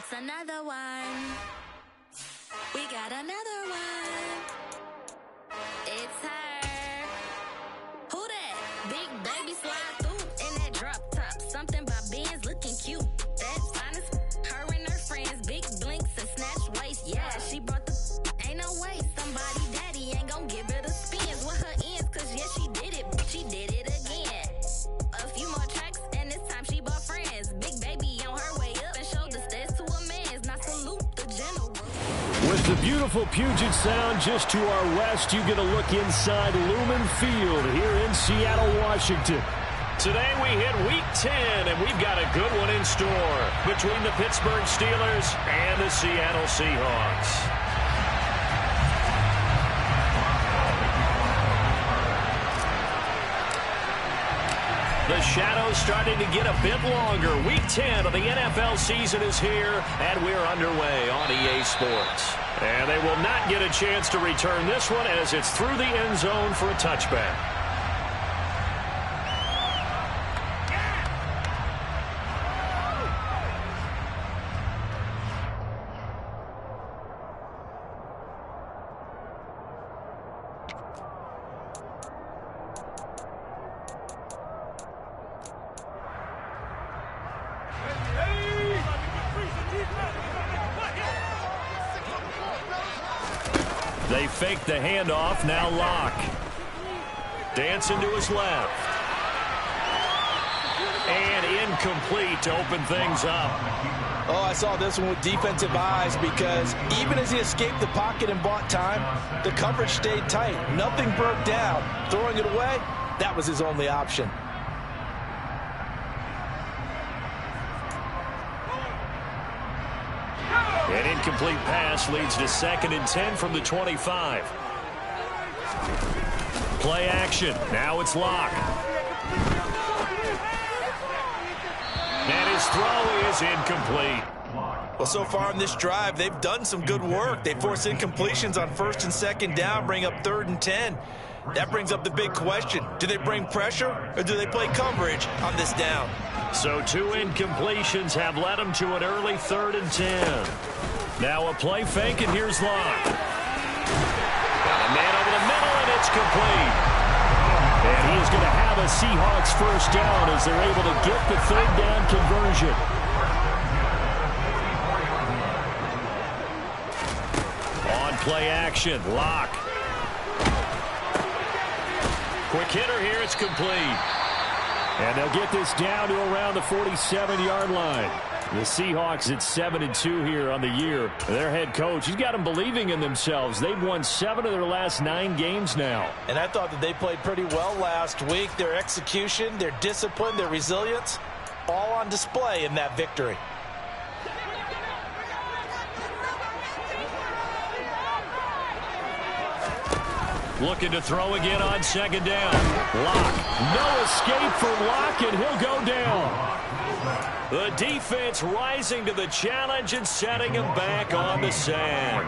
It's another one. We got another one. It's her. Who that? Big baby slide through in that drop top. Something about Benz looking cute. That's finest. Her and her friends, big blinks and snatch waist. Yeah, she brought the. Ain't no way somebody daddy ain't gon' give her the spins with her ends. Cause yeah, she did it. She did it again. A few more tracks and this time she bought friends. Big baby on her way up and showed the stairs to a man's. Now salute the general. With the beautiful Puget Sound just to our west, you get a look inside Lumen Field here in Seattle, Washington. Today we hit Week 10, and we've got a good one in store between the Pittsburgh Steelers and the Seattle Seahawks. The shadow's starting to get a bit longer. Week 10 of the NFL season is here, and we're underway on EA Sports. And they will not get a chance to return this one as it's through the end zone for a touchback. They fake the handoff, now Locke. Dancing to his left. And incomplete to open things up. Oh, I saw this one with defensive eyes because even as he escaped the pocket and bought time, the coverage stayed tight. Nothing broke down. Throwing it away, that was his only option. An incomplete pass leads to 2nd and 10 from the 25. Play action. Now it's Locke. And his throw is incomplete. Well, so far in this drive, they've done some good work. They force incompletions on 1st and 2nd down, bring up 3rd and 10. That brings up the big question. Do they bring pressure or do they play coverage on this down? So 2 incompletions have led them to an early 3rd and 10. Now a play fake, and here's Locke. Got a man over the middle, and it's complete. And he is going to have a Seahawks first down as they're able to get the 3rd down conversion. On play action, Locke. Quick hitter here, it's complete. And they'll get this down to around the 47-yard line. The Seahawks at 7-2 here on the year. Their head coach, he's got them believing in themselves. They've won 7 of their last 9 games now. And I thought that they played pretty well last week. Their execution, their discipline, their resilience, all on display in that victory. Looking to throw again on 2nd down. Locke. No escape for Locke, and he'll go down. The defense rising to the challenge and setting him back on the sack.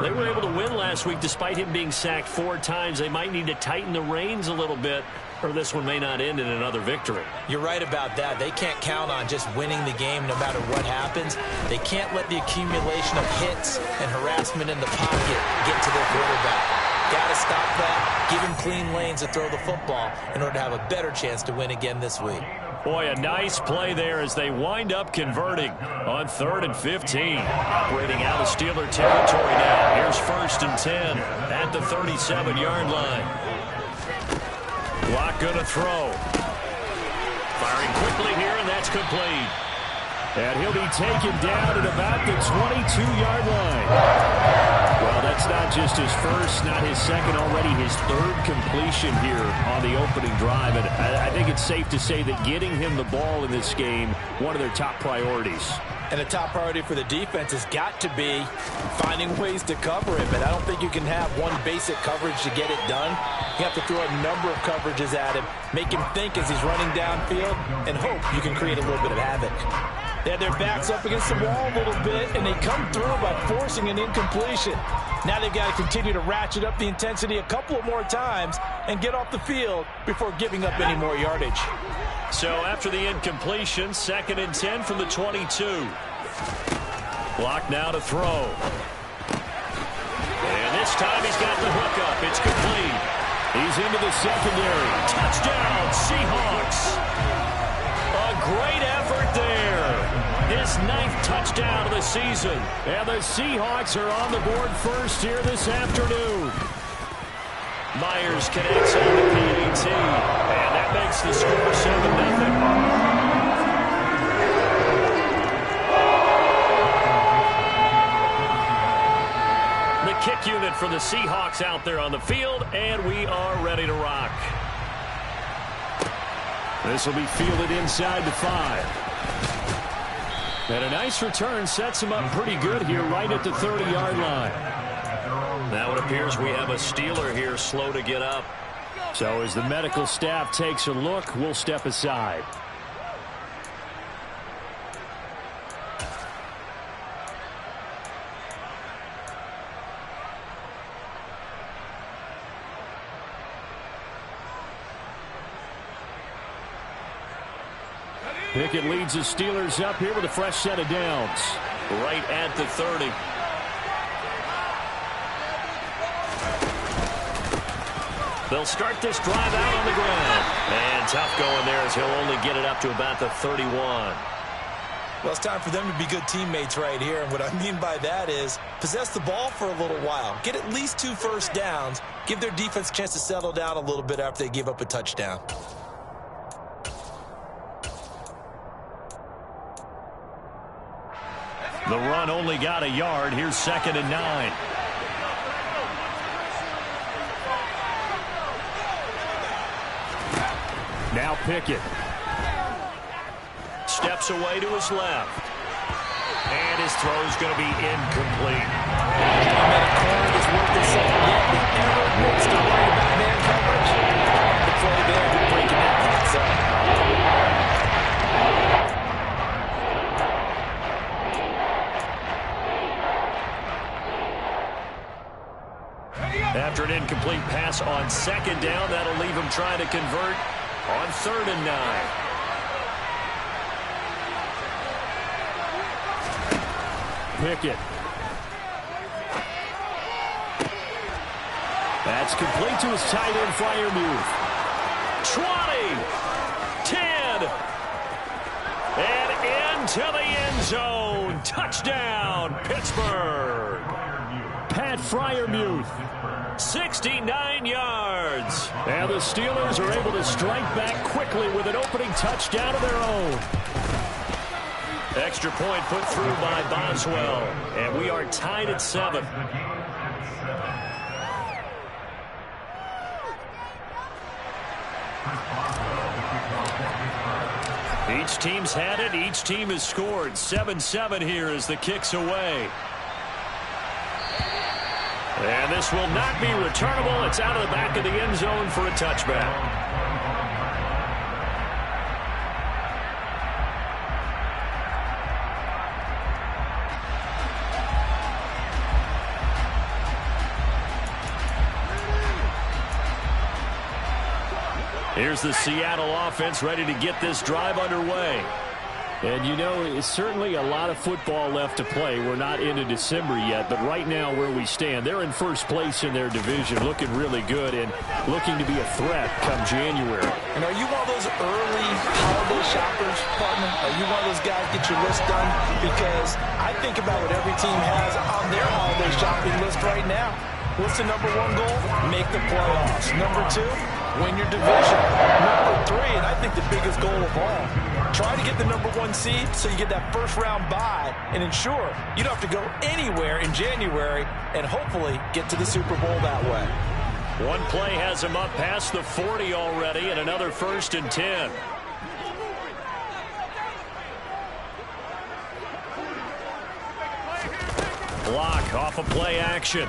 They were able to win last week despite him being sacked 4 times. They might need to tighten the reins a little bit, or this one may not end in another victory. You're right about that. They can't count on just winning the game no matter what happens. They can't let the accumulation of hits and harassment in the pocket get to their quarterback. Got to stop that, give him clean lanes to throw the football in order to have a better chance to win again this week. Boy, a nice play there as they wind up converting on 3rd and 15. Operating out of Steeler territory now. Here's 1st and 10 at the 37-yard line. Locke going to throw. Firing quickly here, and that's complete. And he'll be taken down at about the 22-yard line. Well, that's not just his first, not his second, already his 3rd completion here on the opening drive. And I think it's safe to say that getting him the ball in this game, one of their top priorities. And the top priority for the defense has got to be finding ways to cover him. And I don't think you can have one basic coverage to get it done. You have to throw a number of coverages at him, make him think as he's running downfield, and hope you can create a little bit of havoc. They had their backs up against the wall a little bit, and they come through by forcing an incompletion. Now they've got to continue to ratchet up the intensity a couple of more times and get off the field before giving up any more yardage. So after the incompletion, 2nd and 10 from the 22. Block now to throw. And this time he's got the hookup. It's complete. He's into the secondary. Touchdown, Seahawks. A great effort there. His 9th touchdown of the season. And the Seahawks are on the board first here this afternoon. Myers connects on the PAT. And that makes the score 7-0. Kick unit for the Seahawks out there on the field, and we are ready to rock. This will be fielded inside the 5. And a nice return sets him up pretty good here right at the 30-yard line. Now it appears we have a Steeler here slow to get up. So as the medical staff takes a look, we'll step aside. Pickett leads the Steelers up here with a fresh set of downs. Right at the 30. They'll start this drive out on the ground. And tough going there as he'll only get it up to about the 31. Well, it's time for them to be good teammates right here. And what I mean by that is possess the ball for a little while. Get at least 2 first downs. Give their defense a chance to settle down a little bit after they give up a touchdown. The run only got a yard. Here's 2nd and 9. Now Pickett. Steps away to his left. And his throw's going to be incomplete. Corner is worth his salt yet. If ever admits to worry about man coverage, the play there, breaking that box up. After an incomplete pass on 2nd down, that'll leave him trying to convert on 3rd and 9. Pickett. That's complete to his tight end, Freiermuth. 20, 10, and into the end zone. Touchdown, Pittsburgh. Pat Freiermuth. 69 yards. And the Steelers are able to strike back quickly with an opening touchdown of their own. Extra point put through by Boswell. And we are tied at 7. Each team's had it. Each team has scored. 7-7 here as the kick's away. And this will not be returnable. It's out of the back of the end zone for a touchback. Here's the Seattle offense ready to get this drive underway. And, you know, it's certainly a lot of football left to play. We're not into December yet, but right now where we stand, they're in first place in their division, looking really good and looking to be a threat come January. And are you one of those early holiday shoppers, partner? Are you one of those guys get your list done? Because I think about what every team has on their holiday shopping list right now. What's the number 1 goal? Make the playoffs. Number 2, win your division. Number 3, and I think the biggest goal of all, try to get the number 1 seed so you get that first round bye and ensure you don't have to go anywhere in January and hopefully get to the Super Bowl that way. One play has him up past the 40 already and another 1st and 10. Block off a play action.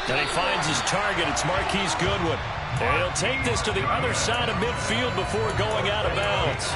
And he finds his target. It's Marquise Goodwin. And he'll take this to the other side of midfield before going out of bounds.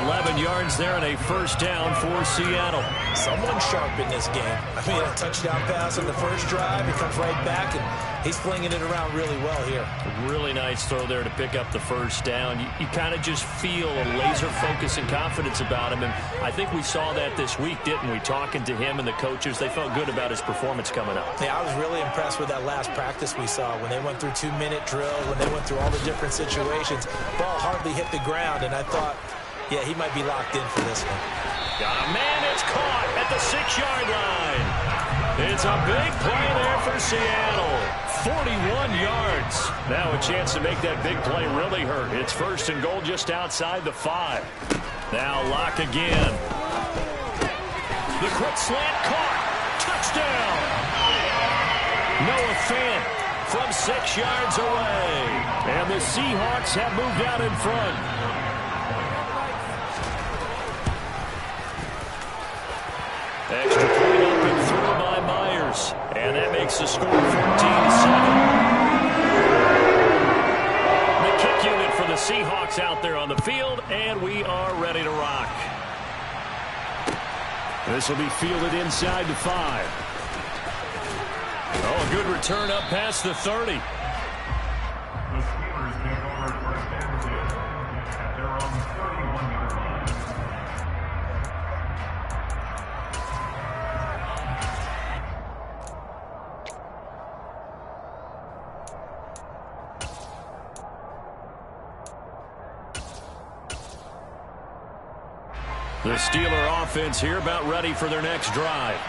11 yards there and a first down for Seattle. Someone sharp in this game. I mean, a touchdown pass on the first drive. It comes right back, and He's flinging it around really well here. Really nice throw there to pick up the first down. You kind of just feel a laser focus and confidence about him, and I think we saw that this week, didn't we? Talking to him and the coaches, they felt good about his performance coming up. Yeah, I was really impressed with that last practice we saw when they went through 2-minute drills, when they went through all the different situations. Ball hardly hit the ground, and I thought, yeah, he might be locked in for this one. Got a man that's caught at the 6-yard line. It's a big play there for Seattle. 41 yards. Now a chance to make that big play really hurt. It's 1st and goal just outside the 5. Now Locke again. The quick slant caught. Touchdown. Noah Fant from 6 yards away. And the Seahawks have moved out in front. Extra point up and through by Myers. And that makes the score 14-7. The kick unit for the Seahawks out there on the field, and we are ready to rock. This will be fielded inside the 5. Oh, a good return up past the 30. The Steelers take over 1st and 10 at their own 31-yard line. The Steeler offense here about ready for their next drive.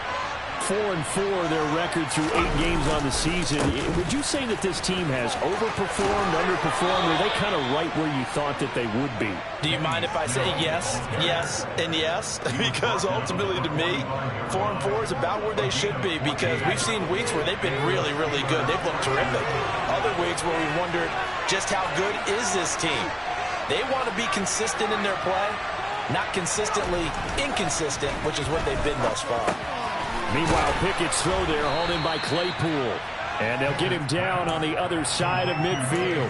4-4 their record through 8 games on the season. Would you say that this team has overperformed, underperformed, or are they kind of right where you thought that they would be? Do you mind if I say yes, yes, and yes? Because ultimately to me, 4-4 is about where they should be, because we've seen weeks where they've been really, really good. They've looked terrific. Other weeks where we wondered just how good is this team? They want to be consistent in their play, not consistently inconsistent, which is what they've been thus far. Meanwhile, Pickett's throw there hauled in by Claypool. And they'll get him down on the other side of midfield.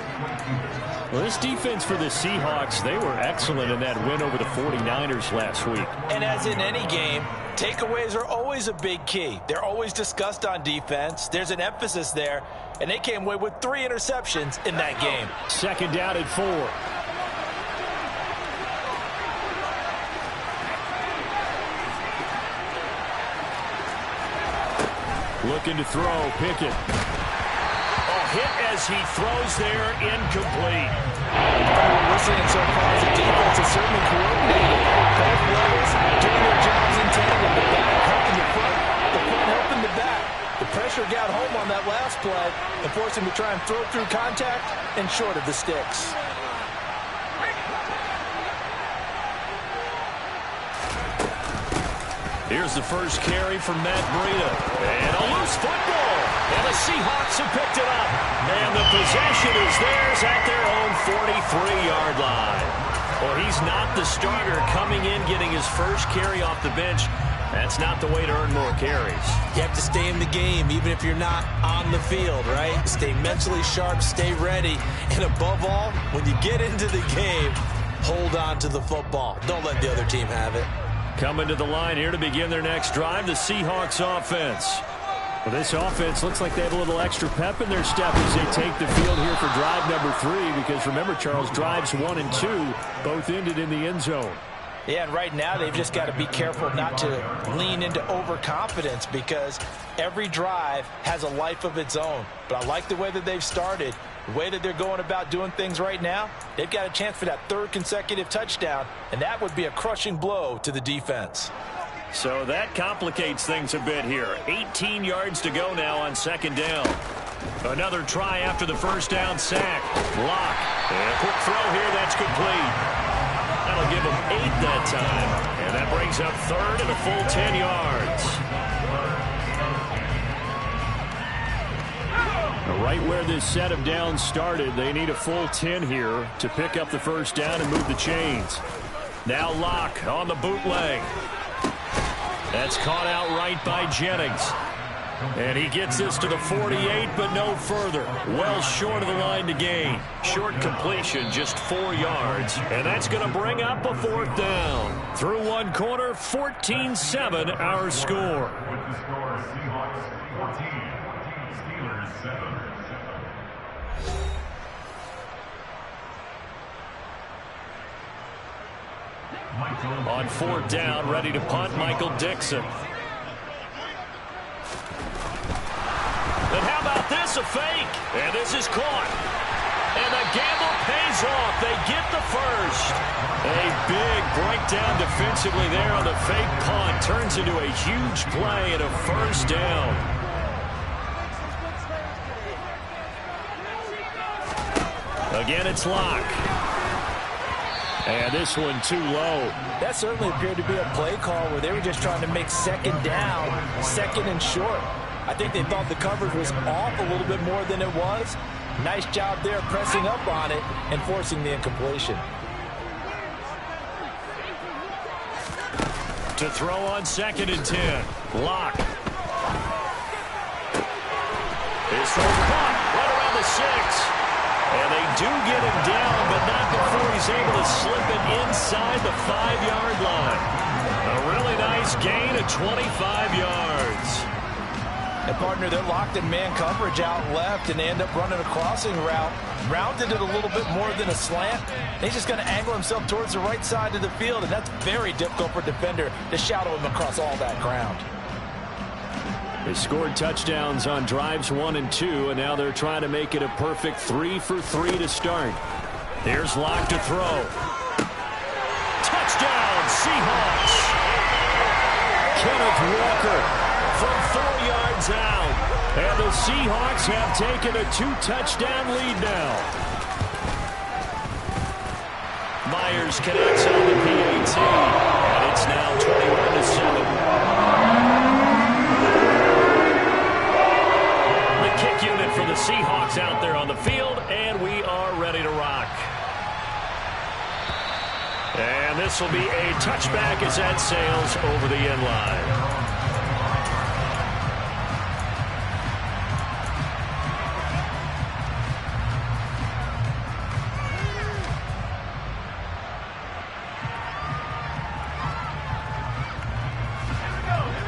Well, this defense for the Seahawks, they were excellent in that win over the 49ers last week. And as in any game, takeaways are always a big key. They're always discussed on defense. There's an emphasis there. And they came away with 3 interceptions in that game. 2nd down and 4. Looking to throw, Pickett. Oh, hit as he throws there, incomplete. What we're seeing so far is the defense is certainly coordinated. Both levels doing their jobs in tandem. The back helping the front helping the back. The pressure got home on that last play and forced him to try and throw through contact and short of the sticks. Here's the first carry from Matt Breida. And a loose football. And the Seahawks have picked it up. And the possession is theirs at their own 43-yard line. Well, he's not the starter coming in, getting his first carry off the bench. That's not the way to earn more carries. You have to stay in the game, even if you're not on the field, right? Stay mentally sharp, stay ready. And above all, when you get into the game, hold on to the football. Don't let the other team have it. Coming to the line here to begin their next drive, the Seahawks offense. Well, this offense looks like they have a little extra pep in their step as they take the field here for drive number 3. Because remember, Charles, drives 1 and 2 both ended in the end zone. Yeah, and right now they've just got to be careful not to lean into overconfidence, because every drive has a life of its own. But I like the way that they've started, the way that they're going about doing things right now. They've got a chance for that 3rd consecutive touchdown, and that would be a crushing blow to the defense. So that complicates things a bit here. 18 yards to go now on 2nd down. Another try after the first down sack. Locke. And a quick throw here, that's complete. That'll give him 8 that time. And that brings up 3rd and a full 10 yards. Right where this set of downs started, they need a full 10 here to pick up the first down and move the chains. Now Locke on the bootleg. That's caught out right by Jennings. And he gets this to the 48, but no further. Well short of the line to gain. Short completion, just 4 yards. And that's going to bring up a 4th down. Through one quarter, 14-7 our score. With the score, Seahawks 14, Steelers 7. On fourth down, ready to punt, Michael Dixon. And how about this, a fake? And this is caught. And the gamble pays off. They get the first. A big breakdown defensively there on the fake punt. Turns into a huge play and a first down. Again, it's Locke. And this one too low. That certainly appeared to be a play call where they were just trying to make second down, second and short. I think they thought the coverage was off a little bit more than it was. Nice job there pressing up on it and forcing the incompletion. To throw on 2nd and 10. Locke. His throw caught right around the 6. And they do get him down, but not before he's able to slip it inside the 5-yard line. A really nice gain of 25 yards. And partner, they're locked in man coverage out left, and they end up running a crossing route. Rounded it a little bit more than a slant. He's just going to angle himself towards the right side of the field, and that's very difficult for a defender to shadow him across all that ground. They scored touchdowns on drives 1 and 2, and now they're trying to make it a perfect 3 for 3 to start. Here's Locke to throw. Touchdown, Seahawks. Kenneth Walker from 4 yards out. And the Seahawks have taken a 2-touchdown lead now. Myers connects on the PAT, and it's now 21-7. Kick unit for the Seahawks out there on the field, and we are ready to rock. And this will be a touchback as that sails over the end line.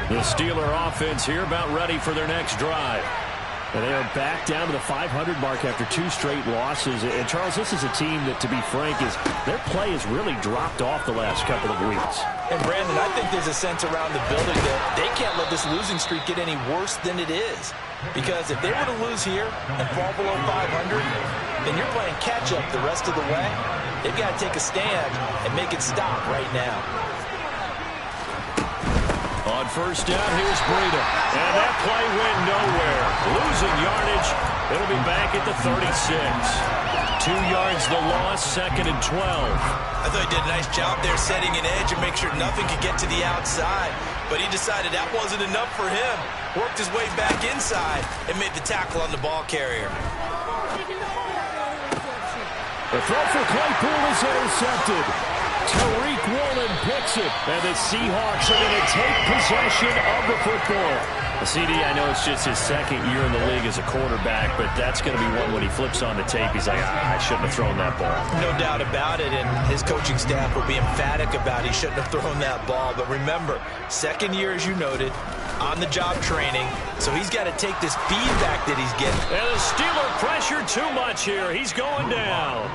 The Steeler offense here about ready for their next drive. And they are back down to the 500 mark after 2 straight losses. And, Charles, this is a team that, to be frank, their play has really dropped off the last couple of weeks. And, Brandon, I think there's a sense around the building that they can't let this losing streak get any worse than it is. Because if they were to lose here and fall below 500, then you're playing catch-up the rest of the way. They've got to take a stand and make it stop right now. On first down, here's Breida. And that play went nowhere. Losing yardage. It'll be back at the 36. 2 yards the loss, 2nd and 12. I thought he did a nice job there setting an edge and make sure nothing could get to the outside. But he decided that wasn't enough for him. Worked his way back inside and made the tackle on the ball carrier. The throw for Claypool is intercepted. Tariq Woolen picks it, and the Seahawks are going to take possession of the football. CD, I know it's just his 2nd year in the league as a quarterback, but that's going to be one when he flips on the tape. He's like, I shouldn't have thrown that ball. No doubt about it, and his coaching staff will be emphatic about he shouldn't have thrown that ball. But remember, 2nd year, as you noted, on-the-job training, so he's got to take this feedback that he's getting. And the Steeler pressure too much here. He's going down.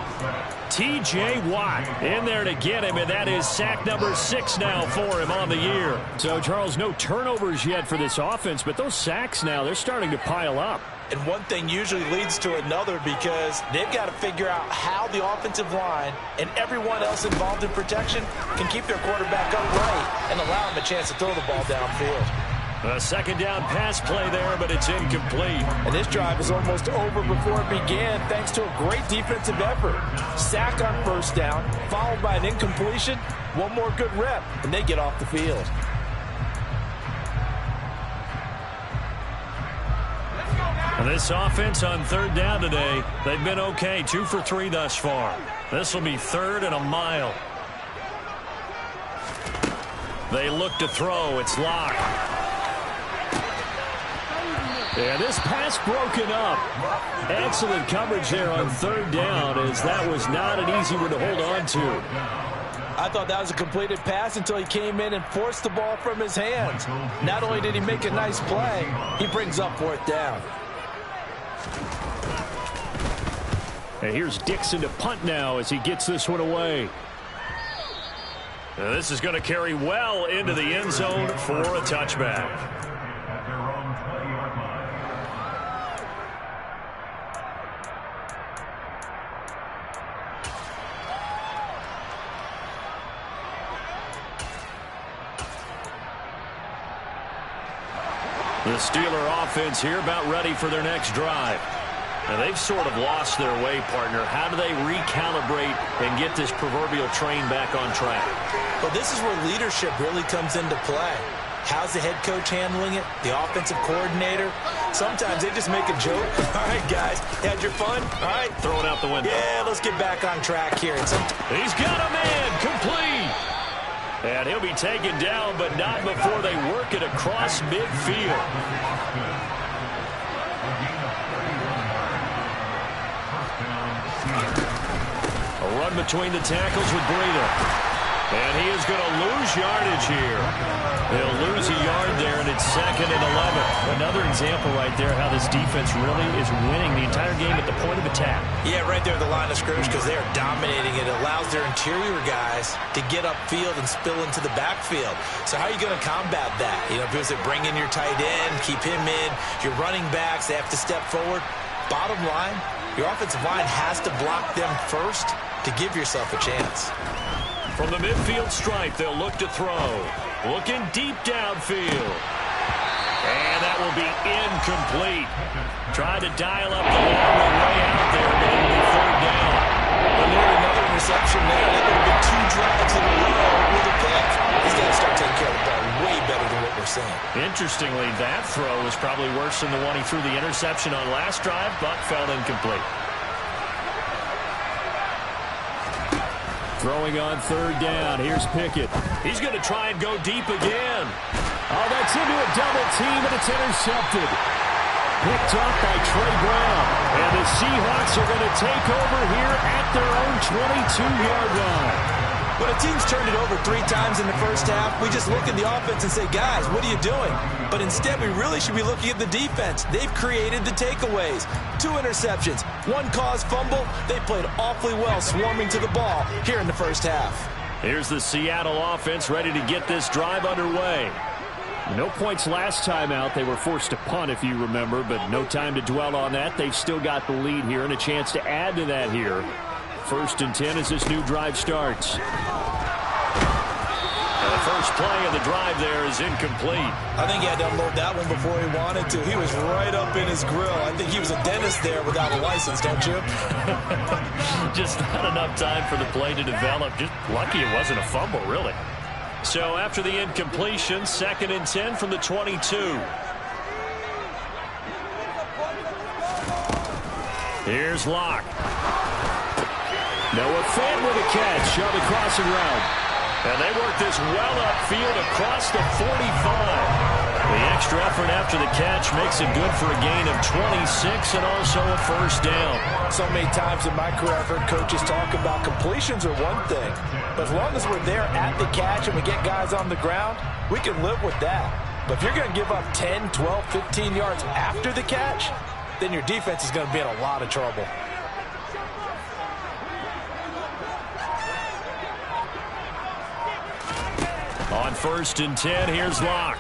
T.J. Watt in there to get him, and that is sack number 6 now for him on the year. So, Charles, no turnovers yet for this offense, but those sacks now, they're starting to pile up. And one thing usually leads to another because they've got to figure out how the offensive line and everyone else involved in protection can keep their quarterback upright and allow him a chance to throw the ball downfield. A 2nd down pass play there, but it's incomplete. And this drive is almost over before it began thanks to a great defensive effort. Sack on first down, followed by an incompletion. One more good rep, and they get off the field. And this offense on 3rd down today, they've been okay. 2 for 3 thus far. This will be 3rd and a mile. They look to throw. It's Locke. Yeah, this pass broken up. Excellent coverage there on 3rd down, as that was not an easy one to hold on to. I thought that was a completed pass until he came in and forced the ball from his hands. Not only did he make a nice play, he brings up 4th down. And here's Dixon to punt now as he gets this one away. This is going to carry well into the end zone for a touchback. At their own 20-yard line. The Steeler offense here about ready for their next drive. Now they've sort of lost their way, partner. How do they recalibrate and get this proverbial train back on track? Well, this is where leadership really comes into play. How's the head coach handling it? The offensive coordinator? Sometimes they just make a joke. All right, guys, had your fun? All right. Throw it out the window. Yeah, let's get back on track here. He's got a man, complete. And he'll be taken down, but not before they work it across midfield. A run between the tackles with Breida. And he is going to lose yardage here. He'll lose a yard there, and it's 2nd and 11. Another example right there how this defense really is winning the entire game at the point of attack. Yeah, right there at the line of scrimmage because they are dominating it. It allows their interior guys to get upfield and spill into the backfield. So how are you going to combat that? You know, because they bring in your tight end, keep him in. Your running backs, they have to step forward. Bottom line, your offensive line has to block them first to give yourself a chance. From the midfield stripe, they'll look to throw. Looking deep downfield. And that will be incomplete. Tried to dial up the long way out there, but it'll be 3rd down. And there another interception there. That would have been 2 drives in a row with a pick. He's got to start taking care of the ball way better than what we're seeing. Interestingly, that throw was probably worse than the one he threw the interception on last drive, but fell incomplete. Throwing on 3rd down. Here's Pickett. He's going to try and go deep again. Oh, that's into a double team, and it's intercepted. Picked off by Trey Brown. And the Seahawks are going to take over here at their own 22-yard line. When a team's turned it over 3 times in the first half, we just look at the offense and say, guys, what are you doing? But instead, we really should be looking at the defense. They've created the takeaways. 2 interceptions, 1 caused fumble. They played awfully well swarming to the ball here in the first half. Here's the Seattle offense ready to get this drive underway. No points last time out. They were forced to punt, if you remember, but no time to dwell on that. They've still got the lead here and a chance to add to that here. 1st and 10 as this new drive starts. And the first play of the drive there is incomplete. I think he had to unload that one before he wanted to. He was right up in his grill. I think he was a dentist there without a license, don't you? Just not enough time for the play to develop. Just lucky it wasn't a fumble, really. So after the incompletion, 2nd and 10 from the 22. Here's Locke. Noah Fant with a catch on the crossing route. And they work this well upfield across the 45. The extra effort after the catch makes it good for a gain of 26 and also a 1st down. So many times in my career I've heard coaches talk about completions are one thing. But as long as we're there at the catch and we get guys on the ground, we can live with that. But if you're going to give up 10, 12, 15 yards after the catch, then your defense is going to be in a lot of trouble. On 1st and 10, here's Locke.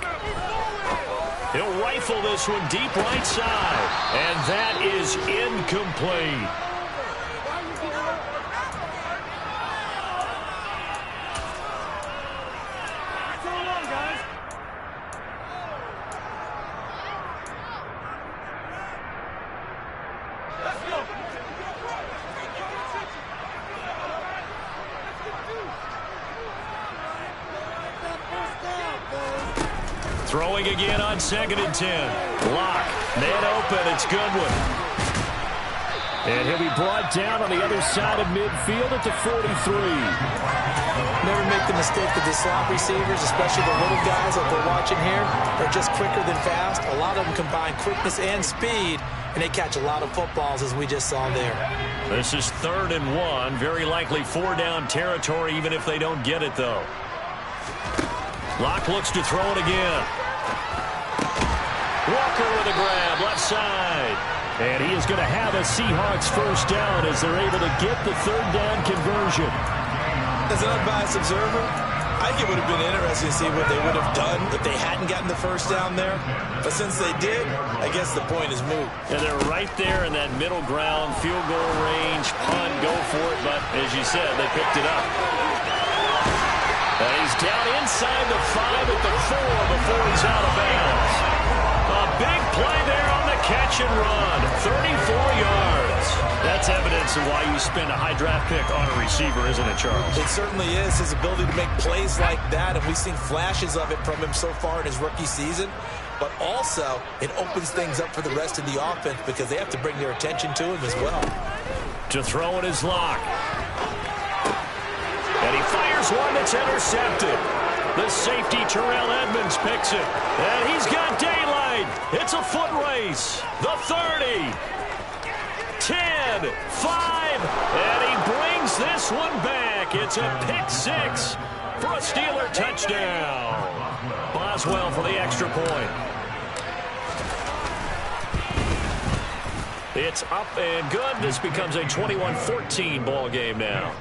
He'll rifle this one deep right side. And that is incomplete. Throwing again on 2nd and 10. Locke, man open, it's Goodwin. And he'll be brought down on the other side of midfield at the 43. Never make the mistake that the slot receivers, especially the little guys that we're watching here, are just quicker than fast. A lot of them combine quickness and speed, and they catch a lot of footballs, as we just saw there. This is 3rd and 1. Very likely 4-down territory, even if they don't get it, though. Locke looks to throw it again. Walker with a grab, left side. And he is going to have a Seahawks 1st down as they're able to get the 3rd down conversion. As an unbiased observer, I think it would have been interesting to see what they would have done if they hadn't gotten the first down there. But since they did, I guess the point is moot. And they're right there in that middle ground, field goal range, punt, go for it. But as you said, they picked it up. And he's down inside the 5 at the 4 before he's out of bounds. A big play there on the catch and run. 34 yards. That's evidence of why you spend a high draft pick on a receiver, isn't it, Charles? It certainly is. His ability to make plays like that, and we've seen flashes of it from him so far in his rookie season. But also, it opens things up for the rest of the offense because they have to bring their attention to him as well. To throw in his lock. And he fires one that's intercepted. The safety, Terrell Edmonds, picks it. And he's got daylight. It's a foot race. The 30. 10, 5, and he brings this one back. It's a pick 6 for a Steeler touchdown. Boswell for the extra point. It's up and good. This becomes a 21-14 ball game now.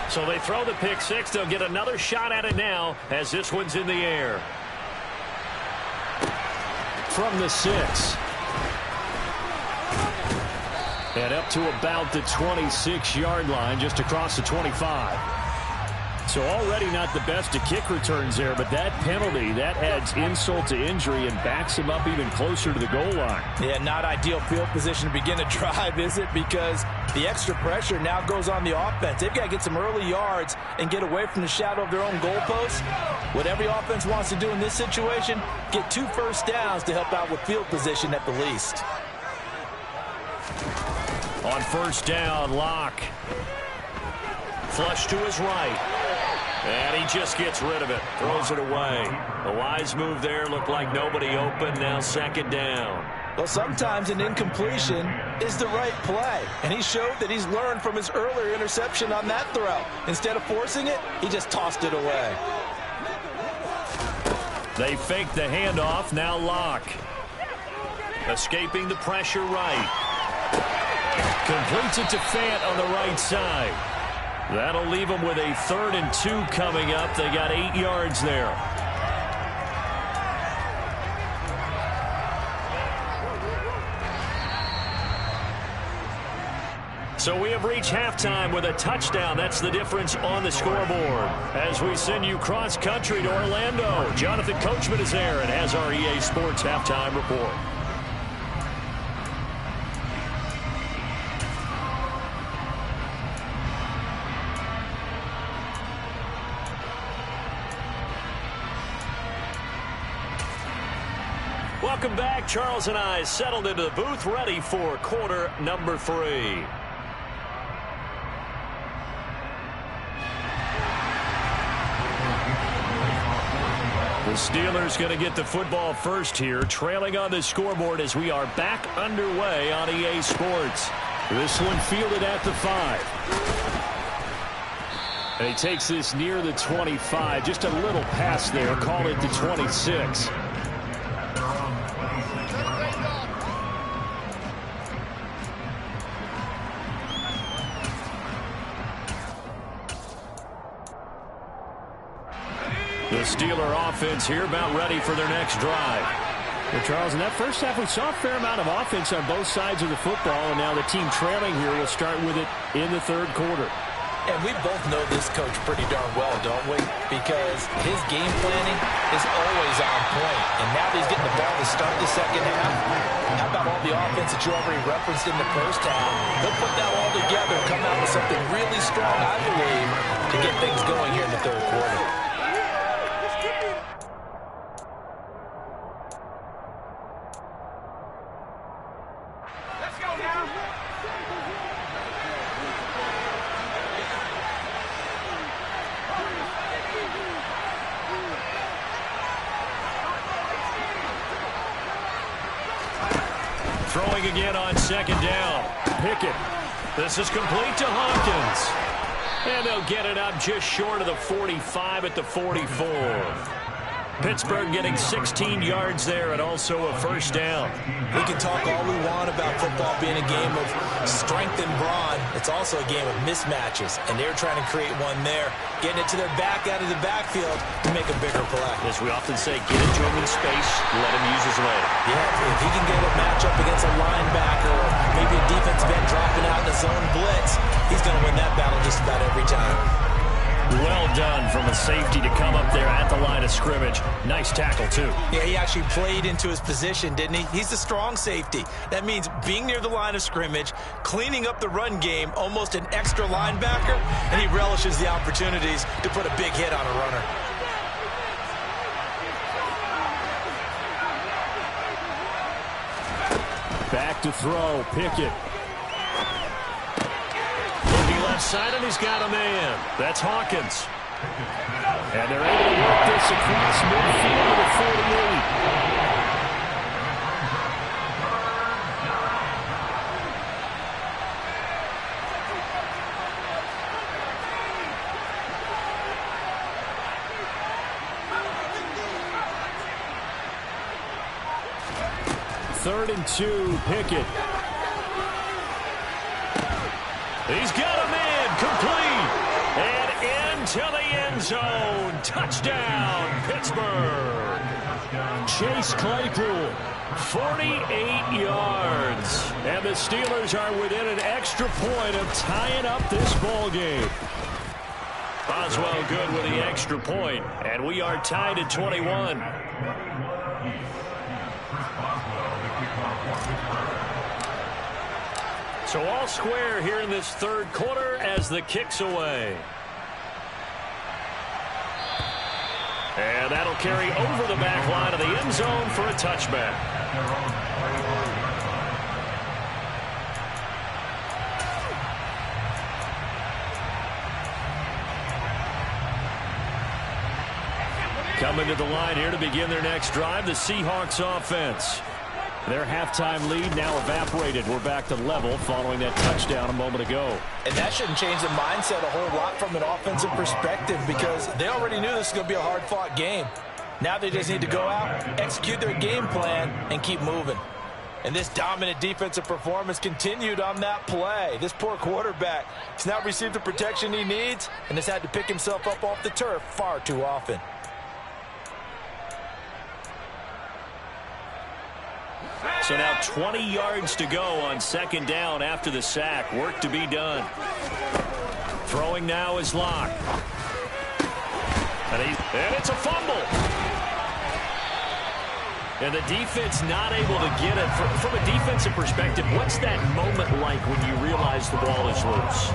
So they throw the pick 6. They'll get another shot at it now as this one's in the air. From the 6. And up to about the 26-yard line, just across the 25. So already not the best of kick returns there, but that penalty, that adds insult to injury and backs him up even closer to the goal line. Yeah, not ideal field position to begin a drive, is it? Because the extra pressure now goes on the offense. They've got to get some early yards and get away from the shadow of their own goalposts. What every offense wants to do in this situation, get 2 first downs to help out with field position at the least. On first down, Locke. Flush to his right. And he just gets rid of it. Throws it away. A wise move there. Looked like nobody open. Now second down. Well, sometimes an incompletion is the right play. And he showed that he's learned from his earlier interception on that throw. Instead of forcing it, he just tossed it away. They fake the handoff. Now Locke. Escaping the pressure right. Completes it to Fant on the right side. That'll leave them with a 3rd and 2 coming up. They got 8 yards there. So we have reached halftime with a touchdown. That's the difference on the scoreboard. As we send you cross-country to Orlando, Jonathan Coachman is there and has our EA Sports halftime report. Welcome back. Charles and I settled into the booth, ready for quarter number 3. The Steelers going to get the football first here, trailing on the scoreboard as we are back underway on EA Sports. This one fielded at the 5. And he takes this near the 25. Just a little pass there. Call it the 26. The Steeler offense here about ready for their next drive. Well, Charles, in that first half, we saw a fair amount of offense on both sides of the football, and now the team trailing here will start with it in the 3rd quarter. And we both know this coach pretty darn well, don't we? Because his game planning is always on point. And now that he's getting the ball to start the second half, how about all the offense that you already referenced in the first half? They'll put that all together and come out with something really strong, I believe, to get things going here in the 3rd quarter. Throwing again on second down. Pickett. This is complete to Hawkins. And they'll get it up just short of the 45 at the 44. Pittsburgh getting 16 yards there and also a first down. We can talk all we want about football being a game of strength and brawn. It's also a game of mismatches, and they're trying to create one there, getting it to their back out of the backfield to make a bigger play. As we often say, get it to him in space, let him use his leg. Yeah, if he can get a matchup against a linebacker or maybe a defensive end dropping out in the zone blitz, he's going to win that battle just about every time. Well done from a safety to come up there at the line of scrimmage. Nice tackle, too. Yeah, he actually played into his position, didn't he? He's a strong safety. That means being near the line of scrimmage, cleaning up the run game, almost an extra linebacker, and he relishes the opportunities to put a big hit on a runner. Back to throw, Pickett. Left side, and he's got a man. That's Hawkins. And they're able to work this across midfield to the 48. 3rd and 2, Pickett. He's got a man, complete, and into the end zone. Touchdown, Pittsburgh. Chase Claypool, 48 yards. And the Steelers are within an extra point of tying up this ball game. Boswell good with the extra point, and we are tied at 21. So all square here in this 3rd quarter as the kick's away. And that'll carry over the back line of the end zone for a touchback. Coming to the line here to begin their next drive, the Seahawks offense. Their halftime lead now evaporated. We're back to level following that touchdown a moment ago. And that shouldn't change the mindset a whole lot from an offensive perspective because they already knew this was going to be a hard-fought game. Now they just need to go out, execute their game plan, and keep moving. And this dominant defensive performance continued on that play. This poor quarterback has not received the protection he needs and has had to pick himself up off the turf far too often. So now 20 yards to go on 2nd down after the sack. Work to be done. Throwing now is Locke. And it's a fumble. And the defense not able to get it. From a defensive perspective, what's that moment like when you realize the ball is loose?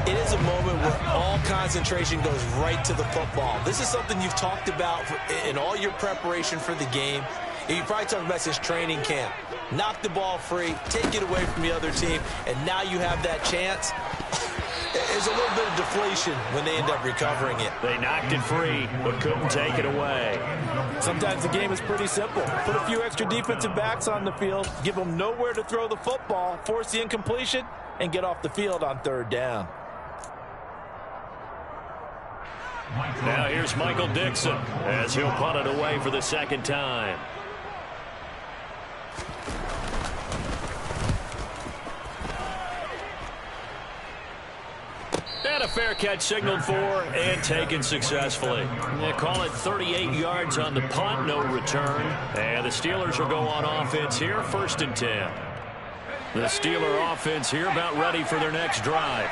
It is a moment where all concentration goes right to the football. This is something you've talked about in all your preparation for the game. You probably talked about since training camp. Knock the ball free, take it away from the other team, and now you have that chance. There's a little bit of deflation when they end up recovering it. They knocked it free, but couldn't take it away. Sometimes the game is pretty simple. Put a few extra defensive backs on the field, give them nowhere to throw the football, force the incompletion, and get off the field on 3rd down. Now here's Michael Dixon as he'll punt it away for the 2nd time. And a fair catch signaled for and taken successfully. They call it 38 yards on the punt, no return. And the Steelers will go on offense here, 1st and 10. The Steeler offense here about ready for their next drive.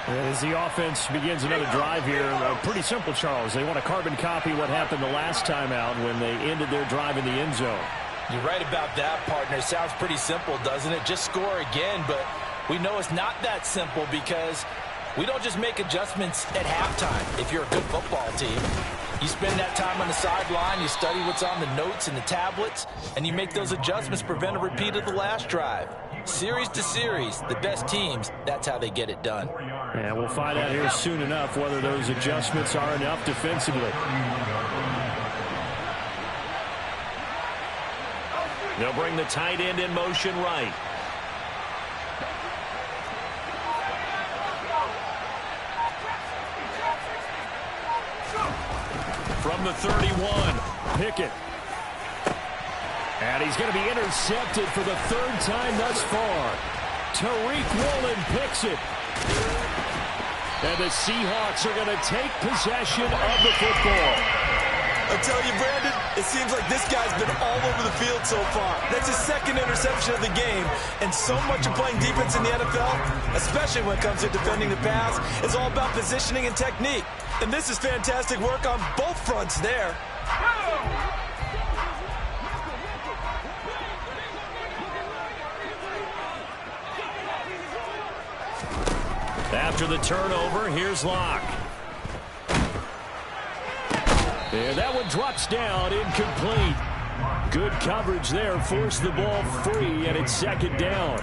As the offense begins another drive here, pretty simple, Charles. They want to carbon copy what happened the last time out when they ended their drive in the end zone. You're right about that, partner. It sounds pretty simple, doesn't it? Just score again, but we know it's not that simple because we don't just make adjustments at halftime if you're a good football team. You spend that time on the sideline, you study what's on the notes and the tablets, and you make those adjustments to prevent a repeat of the last drive. Series to series, the best teams, that's how they get it done. And we'll find out here soon enough whether those adjustments are enough defensively. They'll bring the tight end in motion right. From from the 31. Pickett. And he's going to be intercepted for the third time thus far. Tariq Woolen picks it. And the Seahawks are going to take possession of the football. I tell you, Brandon, it seems like this guy's been all over the field so far. That's his second interception of the game. And so much of playing defense in the NFL, especially when it comes to defending the pass, is all about positioning and technique. And this is fantastic work on both fronts there. After the turnover, here's Locke. And that one drops down, incomplete. Good coverage there, forced the ball free, and it's second down.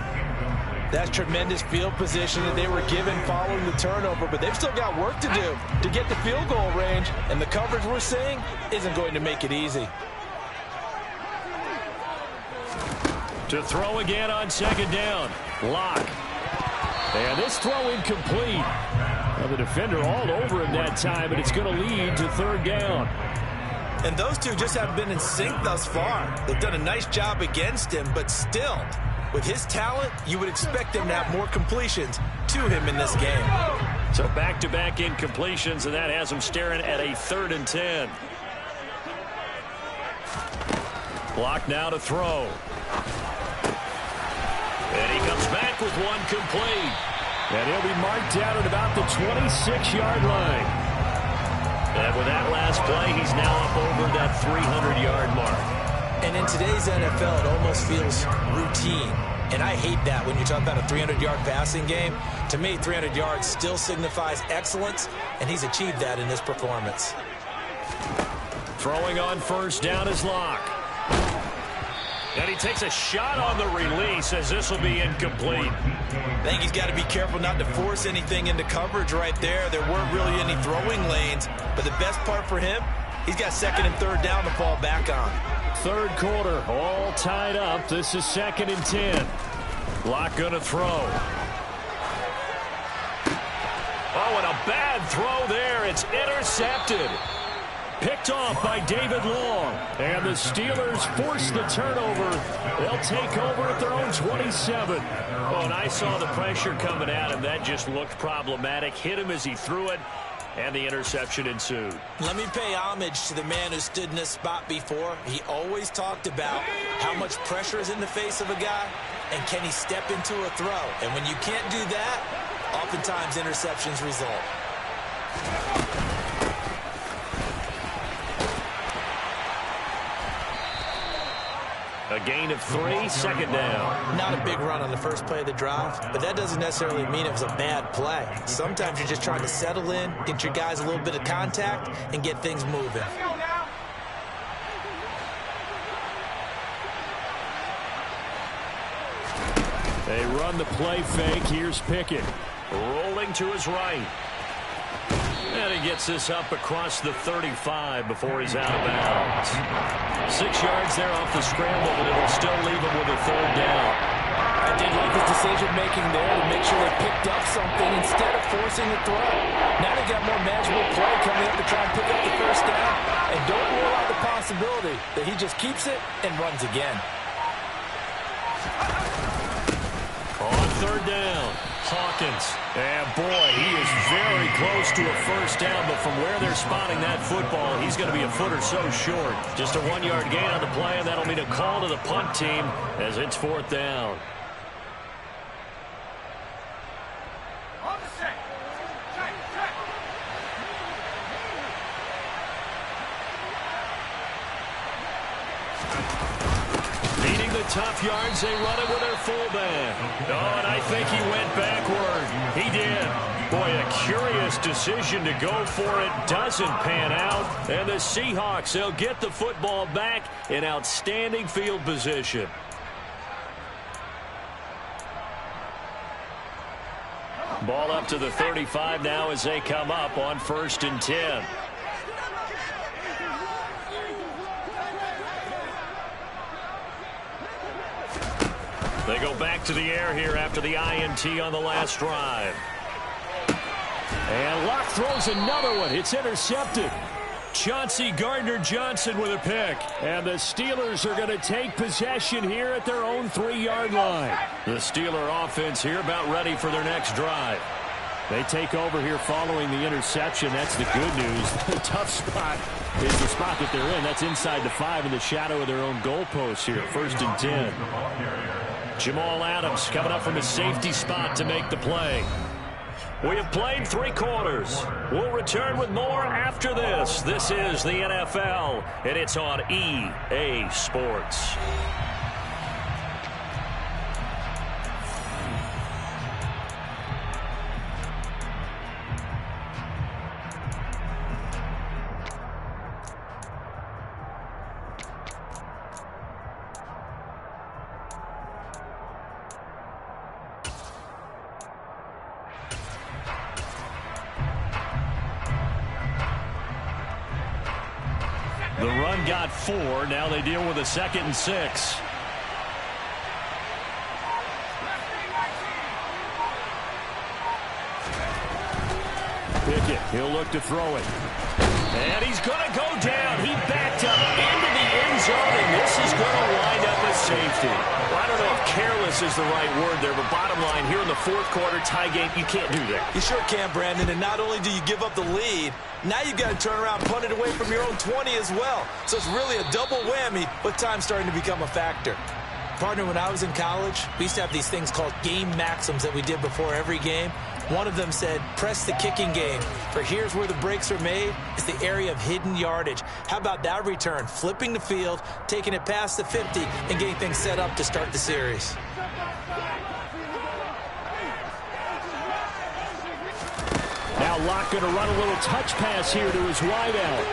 That's tremendous field position that they were given following the turnover, but they've still got work to do to get the field goal range, and the coverage we're seeing isn't going to make it easy. To throw again on second down, Locke. And this throw incomplete. Well, the defender all over him that time, but it's going to lead to third down. And those two just haven't been in sync thus far. They've done a nice job against him, but still, with his talent, you would expect them to have more completions to him in this game. So back-to-back incompletions, and that has him staring at a 3rd and 10. Block now to throw. And he comes back with one complete. And he'll be marked down at about the 26-yard line. And with that last play, he's now up over that 300-yard mark. And in today's NFL, it almost feels routine. And I hate that when you talk about a 300-yard passing game. To me, 300 yards still signifies excellence, and he's achieved that in this performance. Throwing on first down is Locke. And he takes a shot on the release as this will be incomplete. I think he's got to be careful not to force anything into coverage right there. There weren't really any throwing lanes, but the best part for him, he's got second and third down to fall back on. Third quarter, all tied up. This is 2nd and 10. Locke going to throw. Oh, and a bad throw there. It's intercepted. Picked off by David Long. And the Steelers force the turnover. They'll take over at their own 27. Oh, and I saw the pressure coming at him. That just looked problematic. Hit him as he threw it, and the interception ensued. Let me pay homage to the man who stood in this spot before. He always talked about how much pressure is in the face of a guy, and can he step into a throw. And when you can't do that, oftentimes interceptions result. A gain of 3, second down. Not a big run on the first play of the drive, but that doesn't necessarily mean it was a bad play. Sometimes you're just trying to settle in, get your guys a little bit of contact, and get things moving. They run the play fake. Here's Pickett. Rolling to his right. And he gets this up across the 35 before he's out of bounds. 6 yards there off the scramble, but it'll still leave him with a third down. I did like his decision-making there to make sure they picked up something instead of forcing a throw. Now they got more manageable play coming up to try and pick up the first down. And don't rule out the possibility that he just keeps it and runs again. On third down, Hawkins. And boy, he is very close to a first down, but from where they're spotting that football, he's going to be a foot or so short. Just a 1-yard gain on the play, and that'll mean a call to the punt team as it's 4th down. Needing the tough yards, they run it with their fullback. Oh, and I think he went backward. He did. Boy, a curious decision to go for it. Doesn't pan out. And the Seahawks, they'll get the football back in outstanding field position. Ball up to the 35 now as they come up on 1st and 10. They go back to the air here after the INT on the last drive. And Locke throws another one. It's intercepted. Chauncey Gardner-Johnson with a pick. And the Steelers are going to take possession here at their own 3-yard line. The Steeler offense here about ready for their next drive. They take over here following the interception. That's the good news. The tough spot is the spot that they're in. That's inside the 5 in the shadow of their own goalpost here. 1st and 10. Jamal Adams coming up from his safety spot to make the play. We have played 3 quarters. We'll return with more after this. This is the NFL, and it's on EA Sports. The run got 4. Now they deal with a 2nd and 6. Pickett, he'll look to throw it. And he's going to go down. He backed up into the end zone, and this is going to wind up a safety. Well, I don't know if careless is the right word there, but bottom line, here in the 4th quarter, tie game, you can't do that. You sure can, Brandon, and not only do you give up the lead, now you've got to turn around and punt it away from your own 20 as well. So it's really a double whammy, but time's starting to become a factor. Partner, when I was in college, we used to have these things called game maxims that we did before every game. One of them said, press the kicking game. For here's where the breaks are made. It's the area of hidden yardage. How about that return? Flipping the field, taking it past the 50, and getting things set up to start the series. Now Locke going to run a little touch pass here to his wideout.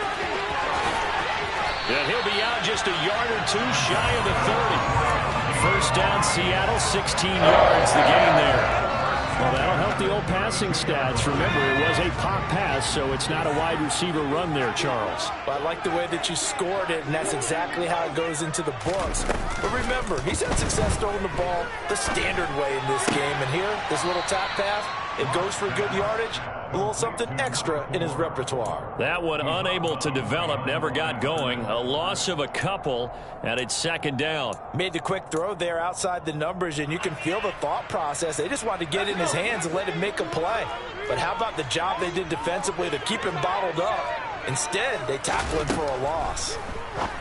And he'll be out just a yard or 2 shy of the 30. 1st down, Seattle, 16 yards, the gain there. Well, that'll help the old passing stats. Remember, it was a pop pass, so it's not a wide receiver run there, Charles. Well, I like the way that you scored it, and that's exactly how it goes into the books. But remember, he's had success throwing the ball the standard way in this game. And here, this little top pass, it goes for good yardage, a little something extra in his repertoire. That one unable to develop, never got going. A loss of a couple, and it's 2nd down. Made the quick throw there outside the numbers, and you can feel the thought process. They just wanted to get in his hands and let him make a play. But how about the job they did defensively to keep him bottled up? Instead, they tackle him for a loss.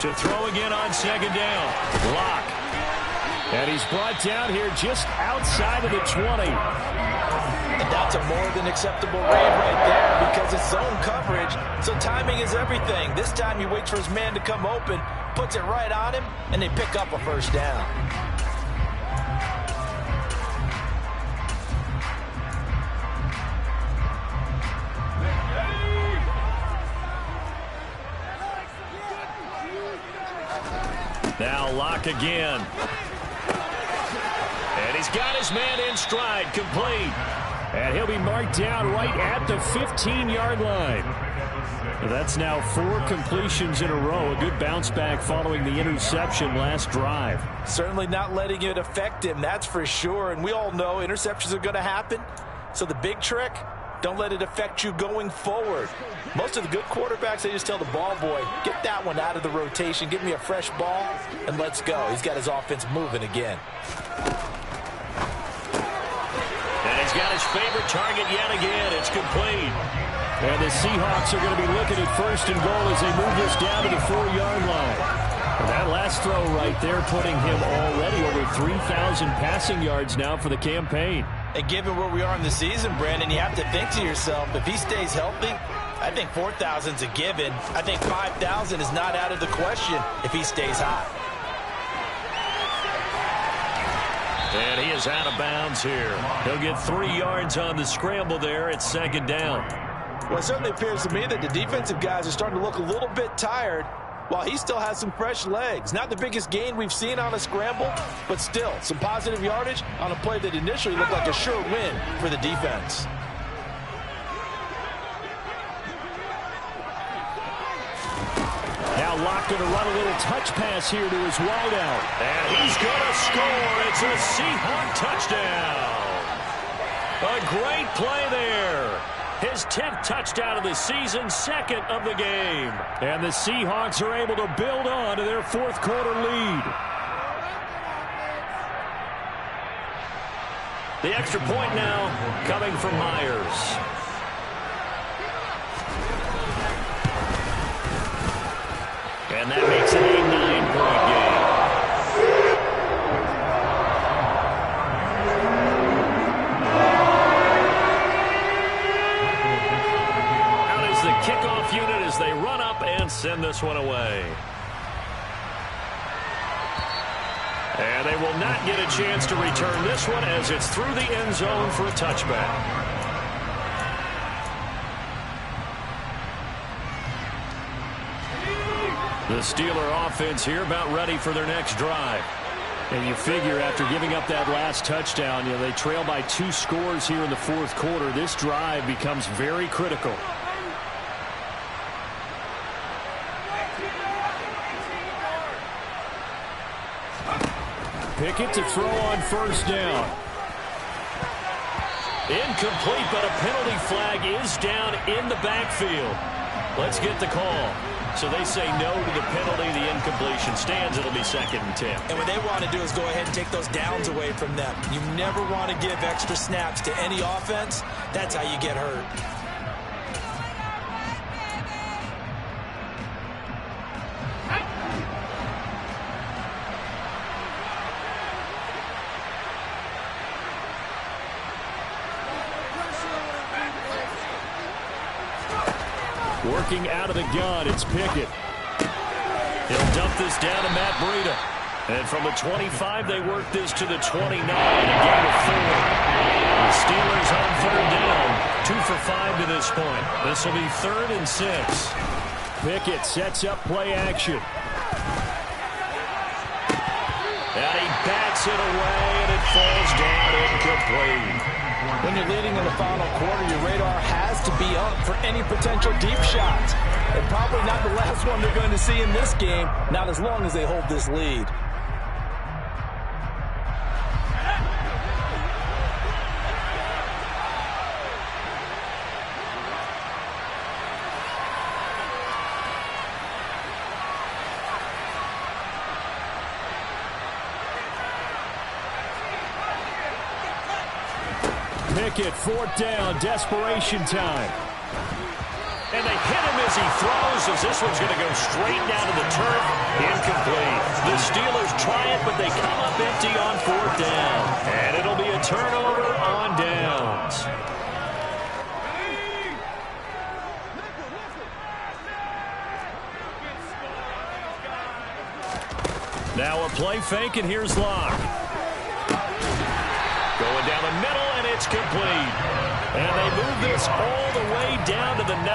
To throw again on 2nd down. Locke. And he's brought down here just outside of the 20. And that's a more than acceptable read right there because it's zone coverage, so timing is everything. This time he waits for his man to come open, puts it right on him, and they pick up a 1st down. Now Locke again. And he's got his man in stride, complete. And he'll be marked down right at the 15-yard line. That's now 4 completions in a row. A good bounce back following the interception last drive. Certainly not letting it affect him, that's for sure. And we all know interceptions are going to happen. So the big trick, don't let it affect you going forward. Most of the good quarterbacks, they just tell the ball boy, get that one out of the rotation, give me a fresh ball, and let's go. He's got his offense moving again. And he's got his favorite target yet again. It's complete. And the Seahawks are going to be looking at 1st and goal as they move this down to the 4-yard line. And that last throw right there putting him already over 3,000 passing yards now for the campaign. And given where we are in the season, Brandon, you have to think to yourself, if he stays healthy, I think 4,000's a given. I think 5,000 is not out of the question if he stays hot. And he is out of bounds here. He'll get 3 yards on the scramble there. It's 2nd down. Well, it certainly appears to me that the defensive guys are starting to look a little bit tired while he still has some fresh legs. Not the biggest gain we've seen on a scramble, but still some positive yardage on a play that initially looked like a sure win for the defense. Now Locke going to run a little touch pass here to his wideout. And he's going to score. It's a Seahawk touchdown. A great play there. His 10th touchdown of the season, second of the game. And the Seahawks are able to build on to their fourth quarter lead. The extra point now coming from Myers. And that makes it a 9-point game. Out is the kickoff unit as they run up and send this one away. And they will not get a chance to return this one as it's through the end zone for a touchback. The Steeler offense here about ready for their next drive. And you figure after giving up that last touchdown, they trail by 2 scores here in the fourth quarter. This drive becomes very critical. Pickett to throw on first down. Incomplete, but a penalty flag is down in the backfield. Let's get the call. So they say no to the penalty. The incompletion stands. It'll be 2nd and 10. And what they want to do is go ahead and take those downs away from them. You never want to give extra snaps to any offense. That's how you get hurt. Working out of the gun, it's Pickett. He'll dump this down to Matt Breida. And from the 25, they work this to the 29. A gain of 4. The Steelers on 3rd down. 2 for 5 to this point. This will be 3rd and 6. Pickett sets up play action. And he bats it away, and it falls down incomplete. When you're leading in the final quarter, your radar has to be up for any potential deep shots. And probably not the last one they're going to see in this game, not as long as they hold this lead. Pickett, 4th down, desperation time. And they hit him as he throws, as this one's going to go straight down to the turf. Incomplete. The Steelers try it, but they come up empty on 4th down. And it'll be a turnover on downs. Now a play fake, and here's Locke. Going down the middle, and it's complete. And they move this all the way down to the 9.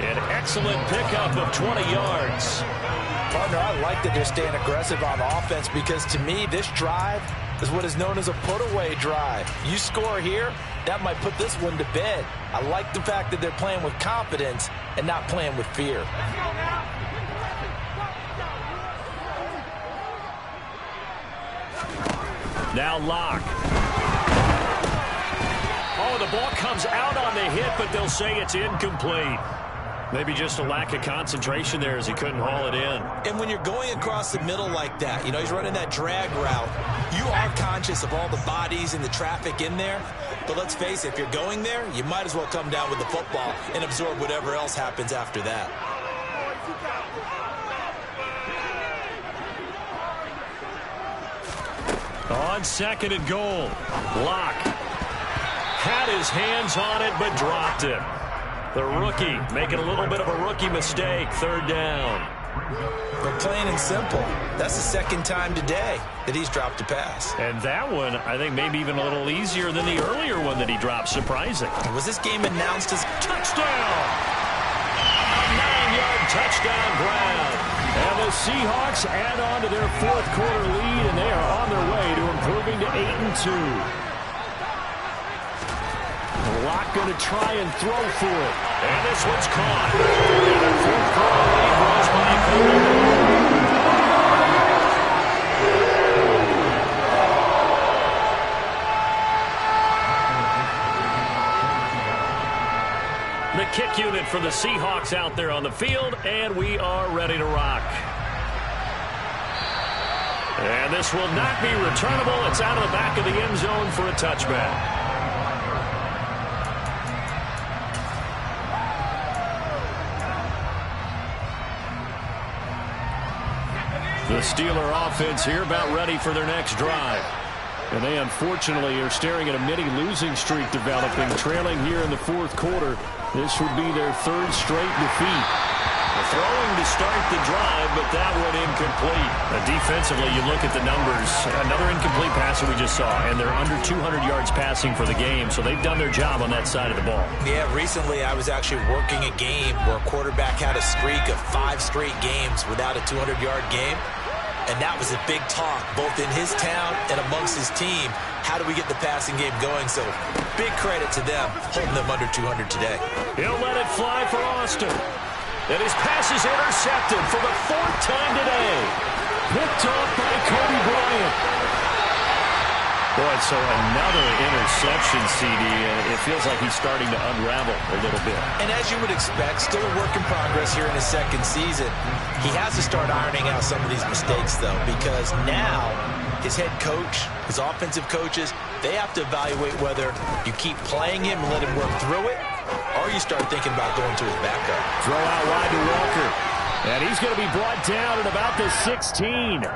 An excellent pickup of 20 yards. Partner, I like that they're staying aggressive on offense because to me, this drive is what is known as a put-away drive. You score here, that might put this one to bed. I like the fact that they're playing with confidence and not playing with fear. Now Locke. Oh, the ball comes out on the hit, but they'll say it's incomplete. Maybe just a lack of concentration there as he couldn't haul it in. And when you're going across the middle like that, he's running that drag route, you are conscious of all the bodies and the traffic in there. But let's face it, if you're going there, you might as well come down with the football and absorb whatever else happens after that. On 2nd and goal, Locke had his hands on it but dropped it. The rookie making a little bit of a rookie mistake. 3rd down. But plain and simple, that's the 2nd time today that he's dropped a pass. And that one, I think, maybe even a little easier than the earlier one that he dropped. Surprising. Was this game announced as touchdown? A 9-yard touchdown grab. And the Seahawks add on to their fourth quarter lead, and they are on their way to improving to 8-2. Locke going to try and throw for it. And this one's caught. And a fourth quarter lead was by Cleveland. Seahawks out there on the field, and we are ready to rock. And this will not be returnable. It's out of the back of the end zone for a touchback. The Steeler offense here about ready for their next drive. And they unfortunately are staring at a mini losing streak developing, trailing here in the fourth quarter. This would be their third straight defeat. Throwing to start the drive, but that one incomplete. Defensively, you look at the numbers. Another incomplete passer we just saw, and they're under 200 yards passing for the game, so they've done their job on that side of the ball. Yeah, recently I was actually working a game where a quarterback had a streak of 5 straight games without a 200-yard game, and that was a big talk, both in his town and amongst his team. How do we get the passing game going? So big credit to them, holding them under 200 today. He'll let it fly for Austin. And his pass is intercepted for the 4th time today. Picked off by Kobe Bryant. Boy, so another interception, CD. It feels like he's starting to unravel a little bit. And as you would expect, still a work in progress here in his second season. He has to start ironing out some of these mistakes, though, because now his head coach, his offensive coaches, they have to evaluate whether you keep playing him and let him work through it, or you start thinking about going to his backup. Throw out wide to Walker. And he's going to be brought down at about the 16.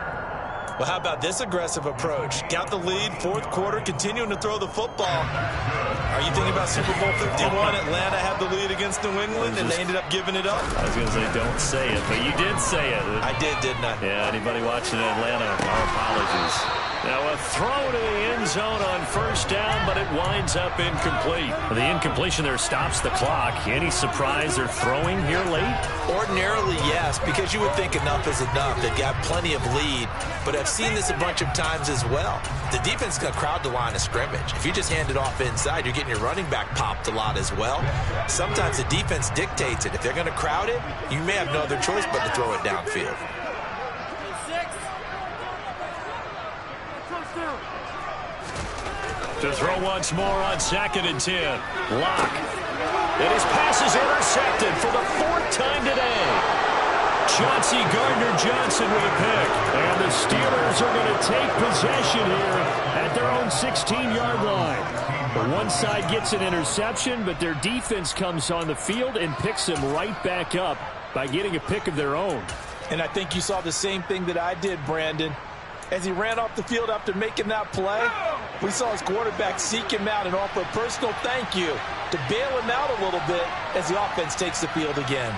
Well, how about this aggressive approach? Got the lead, fourth quarter, continuing to throw the football. Are you thinking about Super Bowl 51? Atlanta had the lead against New England, and they ended up giving it up. I was going to say, don't say it, but you did say it. I did, didn't I? Yeah, anybody watching Atlanta, our apologies. Now a throw to the end zone on first down, but it winds up incomplete. The incompletion there stops the clock. Any surprise they're throwing here late? Ordinarily, yes, because you would think enough is enough. They've got plenty of lead, but I've seen this a bunch of times as well. The defense is going to crowd the line of scrimmage. If you just hand it off inside, you're getting your running back popped a lot as well. Sometimes the defense dictates it. If they're going to crowd it, you may have no other choice but to throw it downfield. To throw once more on 2nd and 10. Lock. And his pass is intercepted for the 4th time today. Chauncey Gardner-Johnson with a pick. And the Steelers are going to take possession here at their own 16-yard line. One side gets an interception, but their defense comes on the field and picks them right back up by getting a pick of their own. And I think you saw the same thing that I did, Brandon. As he ran off the field after making that play, we saw his quarterback seek him out and offer a personal thank you to bail him out a little bit as the offense takes the field again.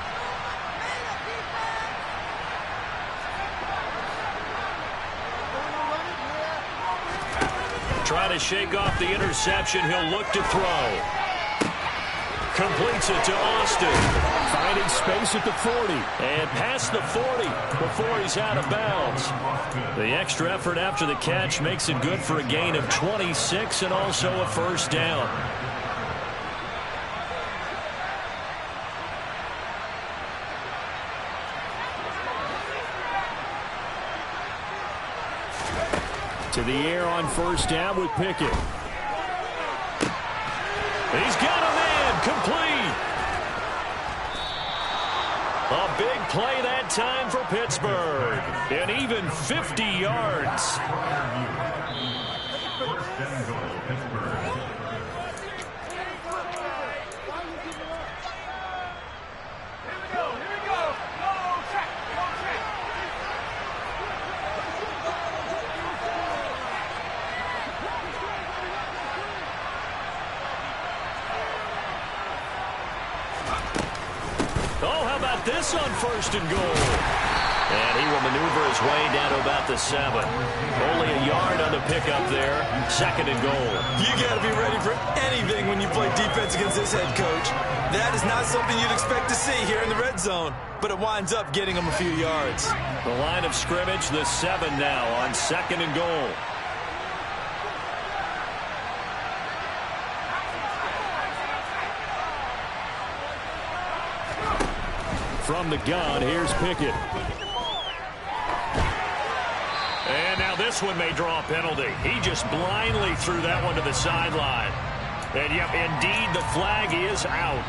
Trying to shake off the interception. He'll look to throw. Completes it to Austin. Finding space at the 40. And past the 40 before he's out of bounds. The extra effort after the catch makes it good for a gain of 26 and also a first down. To the air on first down with Pickett. He's got a man, complete. A big play that time for Pittsburgh. And even 50 yards. This on 1st and goal. And he will maneuver his way down to about the 7. Only a yard on the pickup there. 2nd and goal. You got to be ready for anything when you play defense against this head coach. That is not something you'd expect to see here in the red zone, but it winds up getting him a few yards. The line of scrimmage, the 7 now on 2nd and goal. From the gun, here's Pickett. And now this one may draw a penalty. He just blindly threw that one to the sideline. And, yep, indeed, the flag is out.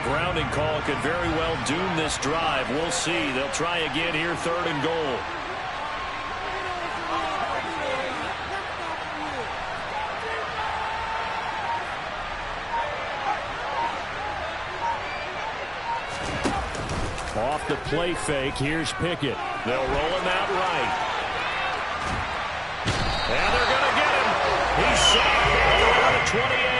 grounding call could very well doom this drive. We'll see. They'll try again here, 3rd and goal. Off the play fake, here's Pickett. They'll roll him out right. And they're going to get him. He's sacked around the 28.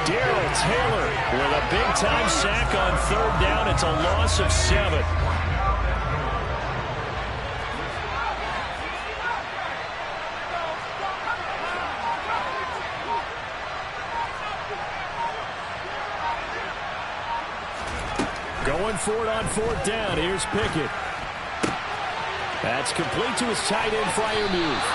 Darrell Taylor With a big-time sack on 3rd down. It's a loss of 7. going for it on 4th down. Here's Pickett. That's complete to his tight end, Freiermuth.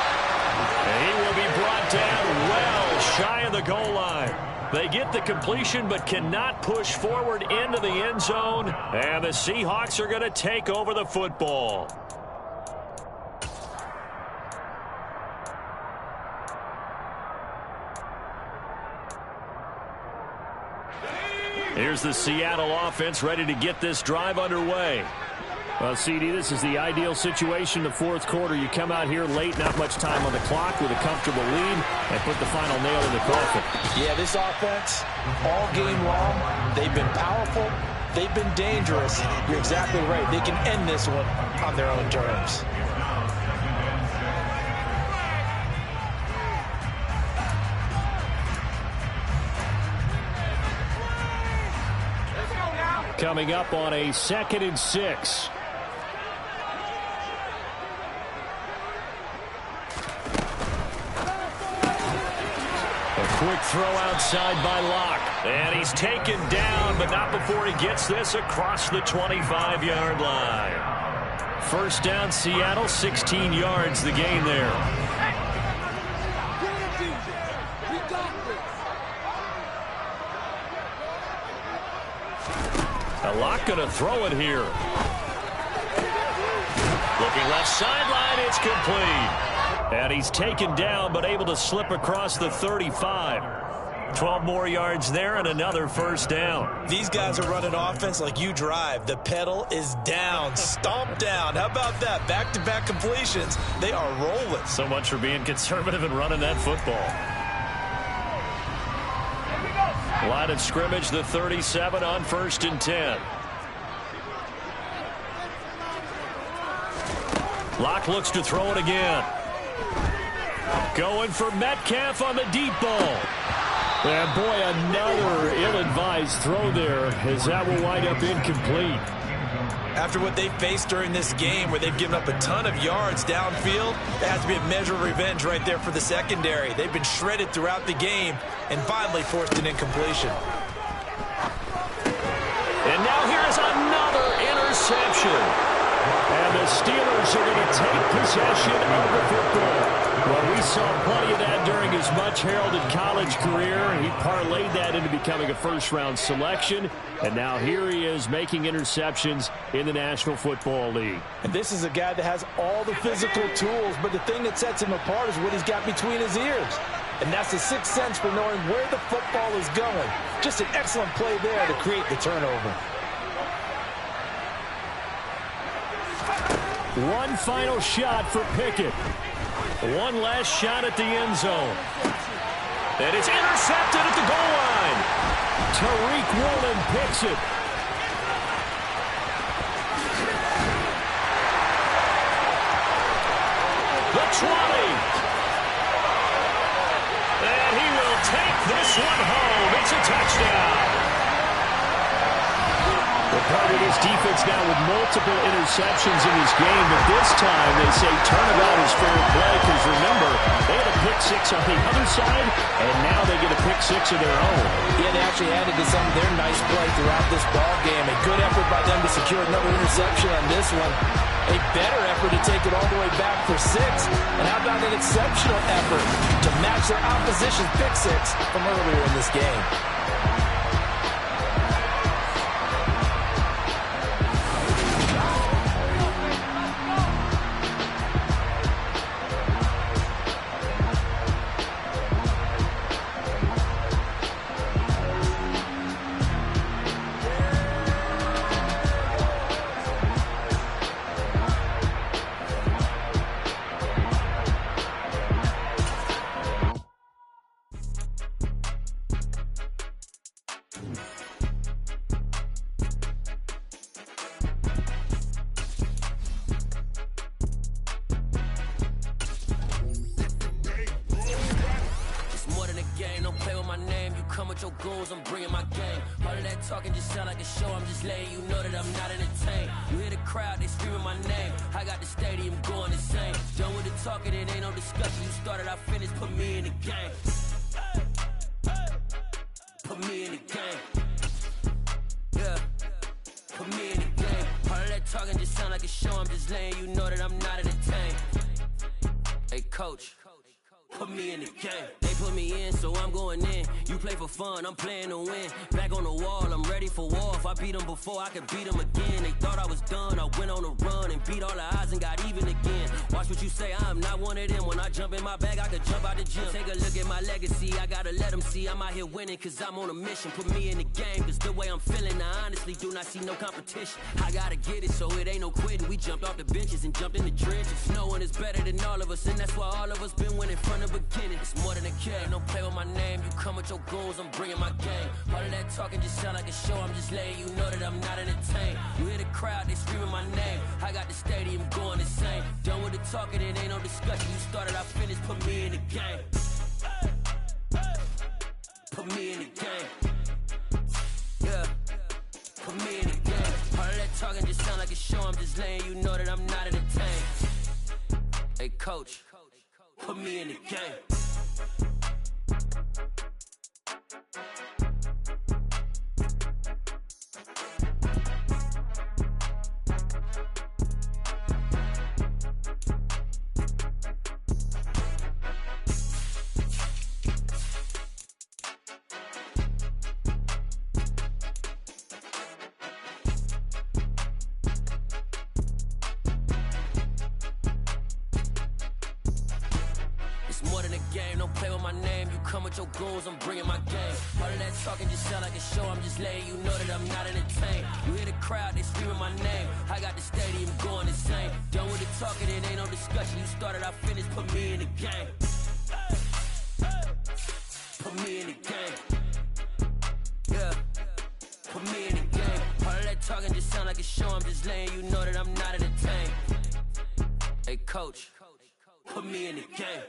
And he will be brought down well shy of the goal line. They get the completion but cannot push forward into the end zone. And the Seahawks are going to take over the football. Here's the Seattle offense ready to get this drive underway. Well, CD, this is the ideal situation. The 4th quarter, you come out here late, not much time on the clock, with a comfortable lead, and put the final nail in the coffin. Yeah, this offense, all game long, they've been powerful, they've been dangerous. You're exactly right. They can end this one on their own terms. Coming up on a 2nd and 6. Quick throw outside by Locke. And he's taken down, but not before he gets this across the 25-yard line. First down, Seattle, 16 yards the gain there. Locke going to throw it here. Looking left sideline, it's complete. And he's taken down, but able to slip across the 35. 12 more yards there and another first down. These guys are running offense like you drive. The pedal is down, stomped down. How about that? Back-to-back completions. They are rolling. So much for being conservative and running that football. Line of scrimmage, the 37 on 1st and 10. Locke looks to throw it again. Going for Metcalf on the deep ball. And boy, another ill-advised throw there, as that will wind up incomplete. After what they faced during this game, where they've given up a ton of yards downfield, there has to be a measure of revenge right there for the secondary. They've been shredded throughout the game and finally forced an incompletion. And now here's another interception. And the Steelers are going to take possession of the football. Well, we saw plenty of that during his much-heralded college career. He parlayed that into becoming a first-round selection. And now here he is making interceptions in the National Football League. And this is a guy that has all the physical tools, but the thing that sets him apart is what he's got between his ears. And that's the sixth sense for knowing where the football is going. Just an excellent play there to create the turnover. One final shot for Pickett. One last shot at the end zone. And it's intercepted at the goal line. Tariq Woolen picks it. The 20. And he will take this one home. It's a touchdown. Part of this defense now with multiple interceptions in this game, but this time they say turnabout is fair play, because remember, they had a pick-6 on the other side, and now they get a pick-6 of their own. Yeah, they actually added to some of their nice play throughout this ball game. A good effort by them to secure another interception on this one. A better effort to take it all the way back for 6. And how about an exceptional effort to match their opposition's pick-6 from earlier in this game? come with your goons, I'm bringing my gang. All of that talking just sound like a show, I'm just letting you know that I'm not entertained. You hear the crowd, they screaming my name. I got the stadium going insane. Done with the talking, it ain't no discussion. You started, I finished, put me in the game. Put me in the game. Yeah, put me in the game. All of that talking just sound like a show, I'm just letting you know that I'm not entertained. Hey, coach, put me in the game. They put me in, so I'm going in. You play for fun, I'm playing to win. Back on the wall, I'm ready for war. If I beat them before, I could beat them again. They thought I was done, I went on a run and beat all the odds and got even again. Watch what you say, I'm not one of them. When I jump in my bag, I could jump out the gym. Take a look at my legacy, I gotta let them see I'm out here winning, cause I'm on a mission. Put me in the game, cause the way I'm feeling, I honestly do not see no competition. I gotta get it, so it ain't no quitting. We jumped off the benches and jumped in the trenches. No one is better than all of us, and that's why all of us been winning from the beginning. It's more than a kid, don't play with my name. You come with your goons, I'm bringing my game. All of that talking just sound like a show, I'm just letting you know that I'm not entertained. You hear the crowd, they screaming my name. I got the stadium going insane. Done with the talking, it ain't no discussion. You started, I finished, put me in the game. Put me in the game. Yeah, put me in the game. All of that talking just sound like a show, I'm just letting you know that I'm not entertained. Hey, coach, put me in the game. Your goons, I'm bringing my game. All of that talking just sound like a show, I'm just letting you know that I'm not entertained. You hear the crowd, they screaming my name. I got the stadium going insane. Done with the talking, it ain't no discussion. You started, I finished, put me in the game. Put me in the game. Yeah, put me in the game. All of that talking just sound like a show, I'm just letting you know that I'm not entertained. Hey, coach, put me in the game.